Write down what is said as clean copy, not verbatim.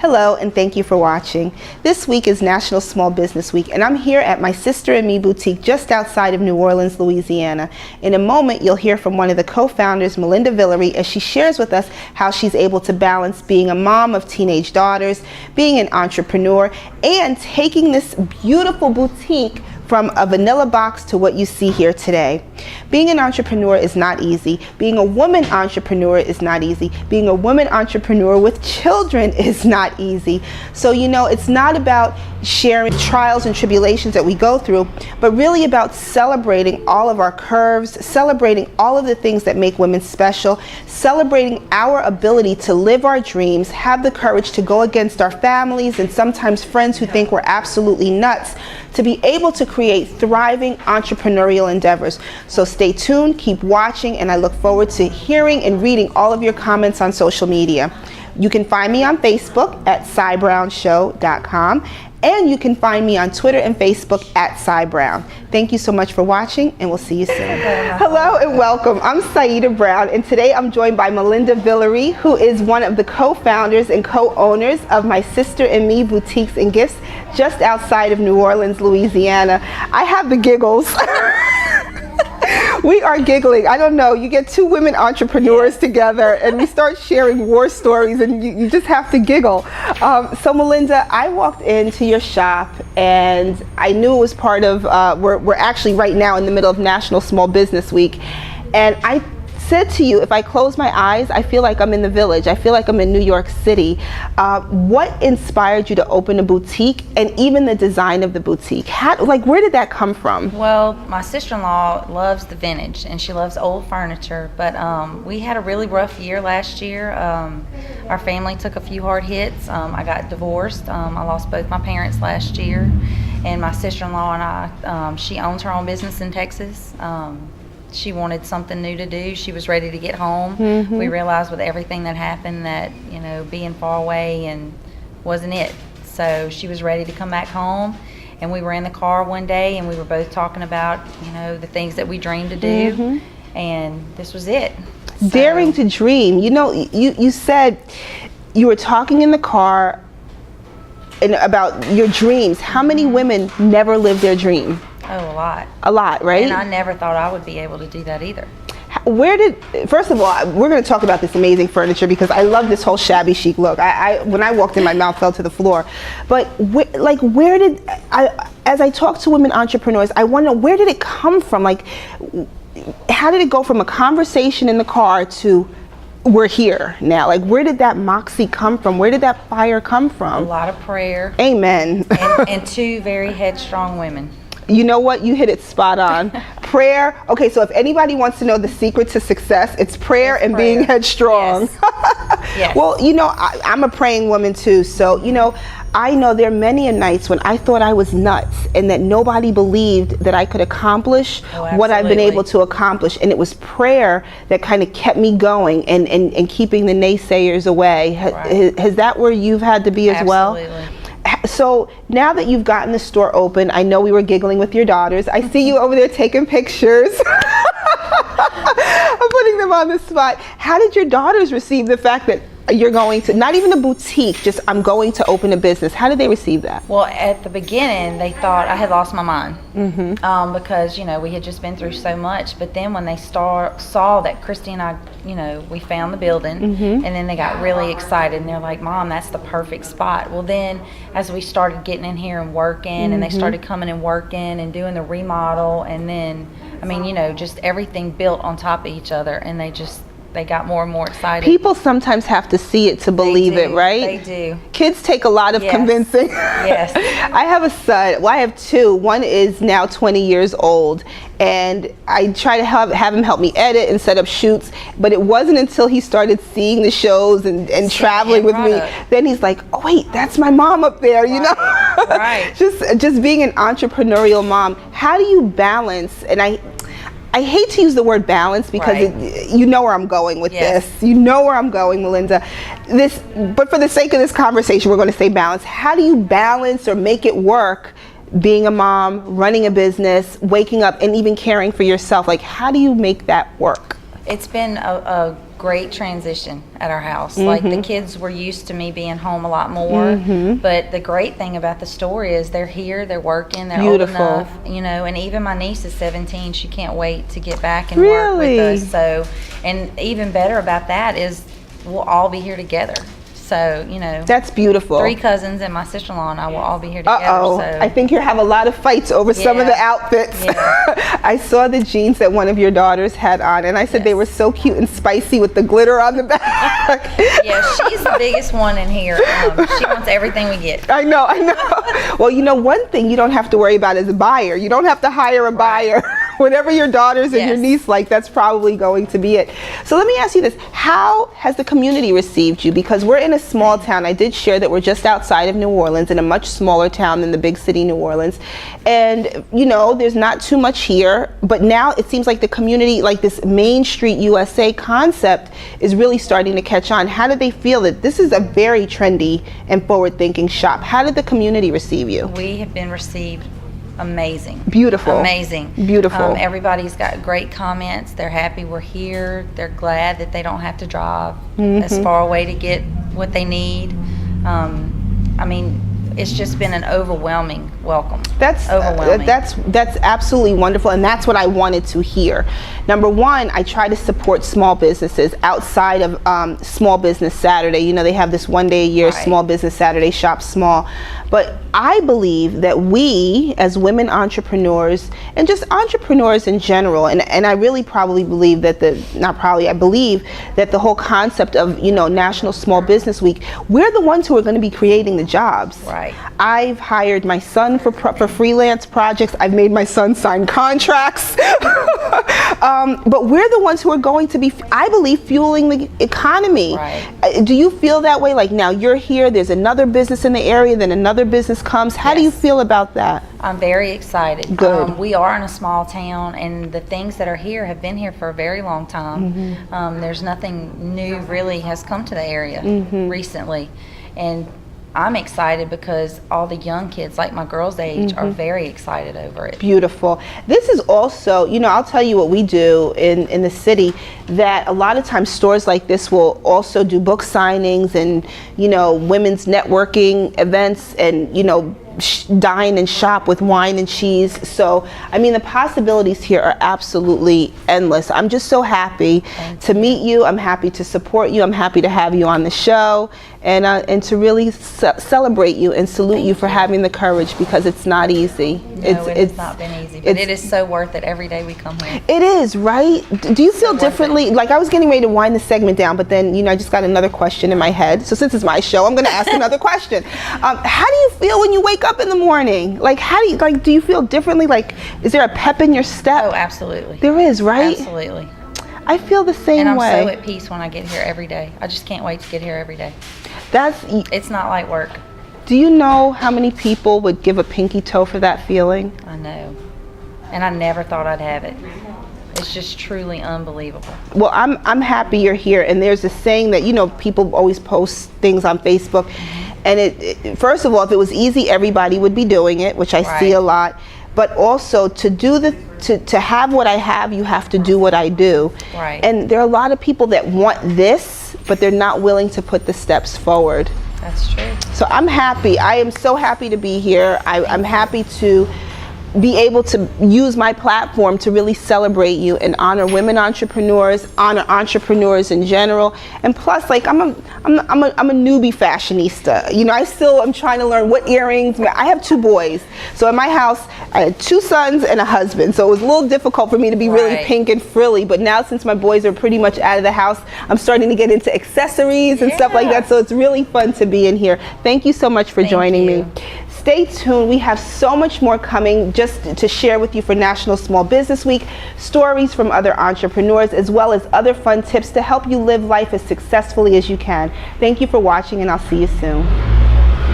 Hello, and thank you for watching. This week is National Small Business Week, and I'm here at my Sister and Me boutique just outside of New Orleans, Louisiana. In a moment, you'll hear from one of the co-founders, Melinda Villere, as she shares with us how she's able to balance being a mom of teenage daughters, being an entrepreneur, and taking this beautiful boutique from a vanilla box to what you see here today. Being an entrepreneur is not easy. Being a woman entrepreneur is not easy. Being a woman entrepreneur with children is not easy. So, you know, it's not about sharing trials and tribulations that we go through, but really about celebrating all of our curves, celebrating all of the things that make women special, celebrating our ability to live our dreams, have the courage to go against our families and sometimes friends who think we're absolutely nuts, to be able to create thriving entrepreneurial endeavors. So stay tuned, keep watching, and I look forward to hearing and reading all of your comments on social media. You can find me on Facebook at cybrownshow.com, and you can find me on Twitter and Facebook at cybrown. Thank you so much for watching, and we'll see you soon. Hello and welcome. I'm Saida Brown, and today I'm joined by Melinda Villere, who is one of the co-founders and co-owners of My Sister and Me Boutiques and Gifts just outside of New Orleans, Louisiana. I have the giggles. We are giggling. I don't know, you get two women entrepreneurs together and we start sharing war stories and you just have to giggle. So Melinda, I walked into your shop and I knew it was part of, we're actually right now in the middle of National Small Business Week, and I said to you, if I close my eyes, I feel like I'm in the village. I feel like I'm in New York City. What inspired you to open a boutique, and even the design of the boutique? Where did that come from? Well, my sister-in-law loves the vintage and she loves old furniture, but we had a really rough year last year. Our family took a few hard hits. I got divorced. I lost both my parents last year, and my sister-in-law and I, she owns her own business in Texas. She wanted something new to do. She was ready to get home. Mm-hmm. We realized with everything that happened that, you know, being far away and wasn't it. So she was ready to come back home, and we were in the car one day and we were both talking about, you know, the things that we dreamed to do. Mm-hmm. And this was it. So, daring to dream. You know, you said you were talking in the car and about your dreams. How many women never live their dream? Oh, a lot. A lot, right? And I never thought I would be able to do that either. First of all, we're going to talk about this amazing furniture because I love this whole shabby chic look. When I walked in, my mouth fell to the floor. But as I talk to women entrepreneurs, I wonder, where did it come from? Like, how did it go from a conversation in the car to we're here now? Like, where did that moxie come from? Where did that fire come from? A lot of prayer. Amen. and two very headstrong women. You know what? You hit it spot on. Prayer. Okay, so if anybody wants to know the secret to success, it's prayer and being headstrong. Yes. Yes. Well, you know, I'm a praying woman too. So, you know, I know there are many nights when I thought I was nuts and that nobody believed that I could accomplish what I've been able to accomplish. And it was prayer that kind of kept me going and keeping the naysayers away. Right. Has that where you've had to be as well? Absolutely. So now that you've gotten the store open, I know we were giggling with your daughters. I see you over there taking pictures. I'm putting them on the spot. How did your daughters receive the fact that you're going to, not even a boutique, just I'm going to open a business? How did they receive that? Well, at the beginning, they thought I had lost my mind. Mm-hmm. Because, you know, we had just been through so much. But then when they saw that Christy and I, you know, we found the building, mm-hmm. and then they got really excited and they're like, Mom, that's the perfect spot. Well, then as we started getting in here and working, mm-hmm. and they started coming and working and doing the remodel, and then, I mean, you know, just everything built on top of each other, and they got more and more excited. People sometimes have to see it to believe it, right? They do. Kids take a lot of convincing. Yes. I have a son. Well, I have two. One is now 20 years old, and I try to have him help me edit and set up shoots, but it wasn't until he started seeing the shows and traveling with me, then he's like, oh wait, that's my mom up there, you know? Right. Just being an entrepreneurial mom. How do you balance, and I hate to use the word balance because you know where I'm going with this. You know where I'm going, Melinda. But for the sake of this conversation, we're going to say balance. How do you balance or make it work being a mom, running a business, waking up, and even caring for yourself? Like, how do you make that work? It's been a great transition at our house. Like, the kids were used to me being home a lot more, but the great thing about the story is they're here, they're working, they're Beautiful. old enough, you know, and even my niece is 17. She can't wait to get back and work with us. So, and even better about that is we'll all be here together. So, you know, That's beautiful. 3 cousins and my sister-in-law and I will all be here together. Uh-oh. So I think you have a lot of fights over some of the outfits. Yeah. I saw the jeans that one of your daughters had on, and I said they were so cute and spicy with the glitter on the back. Yeah, she's the biggest one in here. She wants everything we get. I know. Well, you know, one thing you don't have to worry about is a buyer. You don't have to hire a buyer. Whatever your daughters and your niece like, that's probably going to be it. So let me ask you this. How has the community received you? Because we're in a small town. I did share that we're just outside of New Orleans, in a much smaller town than the big city, New Orleans. And, you know, there's not too much here. But now it seems like the community, like this Main Street USA concept, is really starting to catch on. How did they feel that this is a very trendy and forward-thinking shop? How did the community receive you? We have been received amazing. Beautiful. Amazing. Beautiful. Everybody's got great comments. They're happy we're here. They're glad that they don't have to drive as far away to get what they need. I mean, it's just been an overwhelming welcome. That's overwhelming. That's absolutely wonderful, and that's what I wanted to hear. Number one, I try to support small businesses outside of Small Business Saturday. You know, they have this one day a year, Small Business Saturday, Shop Small. But I believe that we, as women entrepreneurs, and just entrepreneurs in general, and I really probably believe that I believe that the whole concept of, you know, National Small Business Week, we're the ones who are going to be creating the jobs. Right. I've hired my son for freelance projects. I've made my son sign contracts. But we're the ones who are going to be, I believe, fueling the economy. Right. Do you feel that way? Like, now you're here, there's another business in the area, then another business comes. How do you feel about that? I'm very excited. Good. We are in a small town, and the things that are here have been here for a very long time. There's nothing new really has come to the area recently. And I'm excited because all the young kids, like my girls' age, are very excited over it. Beautiful. This is also, you know, I'll tell you what we do in the city, that a lot of times stores like this will also do book signings and, you know, women's networking events and, you know, dine and shop with wine and cheese. So, I mean, the possibilities here are absolutely endless. I'm just so happy to meet you. I'm happy to support you. I'm happy to have you on the show, and to really celebrate you and salute you for having the courage, because it's not easy. No, it's not been easy, but it is so worth it every day we come here. It is, right? Do you feel differently? Like, I was getting ready to wind the segment down, but then, you know, I just got another question in my head. So since it's my show, I'm going to ask another question. How do you feel when you wake up in the morning? Like, do you feel differently? Like, is there a pep in your step? Oh, absolutely. There is, right? Absolutely. I feel the same way. And I'm so at peace when I get here every day. I just can't wait to get here every day. It's not like work. Do you know how many people would give a pinky toe for that feeling? I know. And I never thought I'd have it. It's just truly unbelievable. Well, I'm happy you're here. And there's a saying that, you know, people always post things on Facebook. And it first of all, if it was easy, everybody would be doing it, which I see a lot. But also, to have what I have, you have to do what I do. Right. And there are a lot of people that want this, but they're not willing to put the steps forward. That's true. So I'm happy. I am so happy to be here. I'm happy to be able to use my platform to really celebrate you and honor women entrepreneurs, honor entrepreneurs in general. And plus, like, I'm a newbie fashionista. You know, I'm trying to learn what earrings. I have 2 boys. So in my house, I had 2 sons and a husband. So it was a little difficult for me to be really pink and frilly. But now, since my boys are pretty much out of the house, I'm starting to get into accessories and stuff like that. So it's really fun to be in here. Thank you so much for joining me. Stay tuned. We have so much more coming just to share with you for National Small Business Week, stories from other entrepreneurs, as well as other fun tips to help you live life as successfully as you can. Thank you for watching, and I'll see you soon.